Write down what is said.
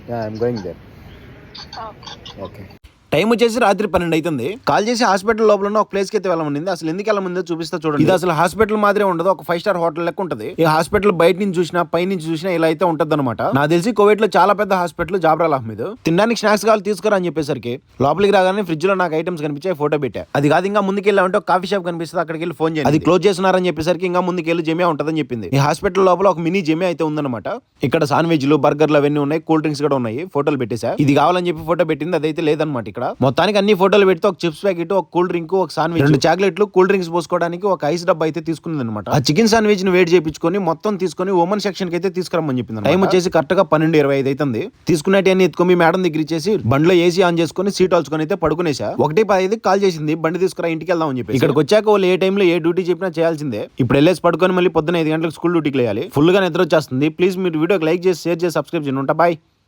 Yeah, I'm going there. Okay. Okay. Time వచ్చేసి రాత్రి 12 అవుతుంది. కాల్ చేసి హాస్పిటల్ లోపల ఉన్న ఒక ప్లేస్ కి అయితే వెళ్ళమంది. అసలు ఎందుకు వెళ్ళమందో చూపిస్తా చూడండి. ఇది అసలు హాస్పిటల్ మాదిరే ఉండదు, ఒక 5 స్టార్ హోటల్ లెక్క ఉంటుంది. ఈ హాస్పిటల్ బయట నుంచి చూసినా పై నుంచి చూసినా ఇలా అయితే ఉంటది అనమాట. నాకు తెలిసి కోవిడ్ లో చాలా పెద్ద హాస్పిటల్ జాబ్రాల్ అహ్మద్. తినడానికి స్నాక్స్ కావాలి తీసుకురా అని చెప్పేసరికి లోపలికి రాగానే ఫ్రిడ్జ్ లో నాకు ఐటమ్స్ కనిపించాయి, ఫోటో పెట్టా. అది కాదు ఇంకా ముందుకు వెళ్ళామంటే ఒక కాఫీ షాప్ కనిపిస్తుంది, అక్కడికి వెళ్ళి ఫోన్ చేయండి. అది క్లోజ్ చేస్తున్నారని చెప్పేసరికి ఇంకా ముందుకు వెళ్ళి జమియా ఉంటదని చెప్పింది. ఈ హాస్పిటల్ లోపల ఒక మినీ జమియా అయితే ఉందన్నమాట. ఇక్కడ శాండ్విచ్లు బర్గర్లు అవన్నీ ఉన్నాయి, కూల్ డ్రింక్స్ కూడా ఉన్నాయి. ఫోటోలు పెట్టేసా. ఇది కావాలని చెప్పి ఫోటో పెట్టింది, అదైతే లేదనమాట. ఇక్కడ మొత్తానికి అన్ని ఫోటోలు పెడితే ఒక చిప్స్ ప్యాకెట్, ఒక కూల్ డ్రింక్, ఒక శాండ్విచ్, 2 చాక్లెట్లు, కూల్ డ్రింక్స్ పోసుకోవడానికి ఒక ఐస్ డబ్బా అయితే తీసుకుంది అనమాట. ఆ చికెన్ శాండ్విచ్ ని వేడి చేయించుకొని మొత్తం తీసుకొని ఉమెన్ సెక్షన్ కి అయితే తీసుకురమ్మని చెప్పింది. టైం వచ్చేసి కరెక్ట్ గా 12:25 అవుతుంది. తీసుకున్నట్టు అన్ని ఎత్తుకొని మేడం దగ్గర ఇచ్చేసి బండిలో ఏసీ ఆన్ చేసుకుని సీట్ ఆల్చుకొని అయితే పడుకునేసా. 1:15 కాల్ చేసింది, బండి తీసుకురా ఇంటికి వెళ్దాం అని చెప్పి. ఇక్కడికి వచ్చాక వాళ్ళు ఏ టైంలో ఏ డ్యూటీ చెప్పినా చేయాల్సిందే. ఇప్పుడు వెళ్ళేసి పడుకొని మళ్ళీ పొద్దున 5 గంటలకు స్కూల్ డ్యూటీకి లేయాలి. ఫుల్ గా నిద్ర వచ్చేస్తుంది. ప్లీజ్ మీరు వీడియోకి లైక్ చేసి షేర్ చేసి సబ్స్క్రైబ్ చేయండి. ఉంటా, బాయ్.